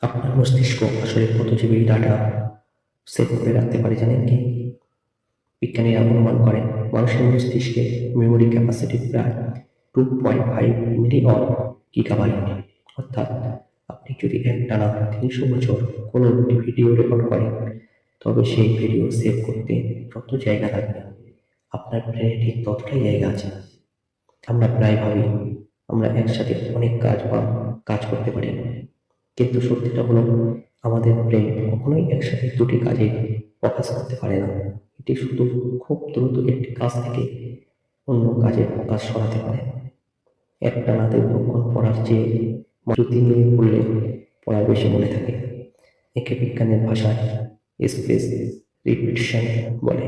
আপনার মস্তিষ্ক আসলে কত জিবি ডাটা সেভ করে রাখতে পারে জানেন কি? বিজ্ঞানীরা অনুমান করেন মানুষের মস্তিষ্কে মেমোরি ক্যাপাসিটি প্রায় 2.5 মিলিয়ন গিগাবাইট। অর্থাৎ আপনি যদি একটানা 300 বছর কোনো ভিডিও রেকর্ড করেন, তবে সেই ভিডিও সেভ করতে যত জায়গা থাকবে, আপনার ব্রেনে ঠিক ততটাই জায়গা আছে। আমরা প্রায় ভাবি আমরা একসাথে অনেক কাজ করতে পারি, কিন্তু সত্যিটা হলো আমাদের ব্রেন কখনোই একসাথে দুটি কাজে ফোকাস করতে পারে না। এটি শুধু খুব দ্রুত একটি কাজ থেকে অন্য কাজে ফোকাস সরাতে পারে। একটানা দীর্ঘক্ষণ পড়ার চেয়ে মনোযোগ নিয়ে পড়লে পড়া বেশি মনে থাকে। একে বিজ্ঞানের ভাষায় স্পেস রিপিটিশন বলে।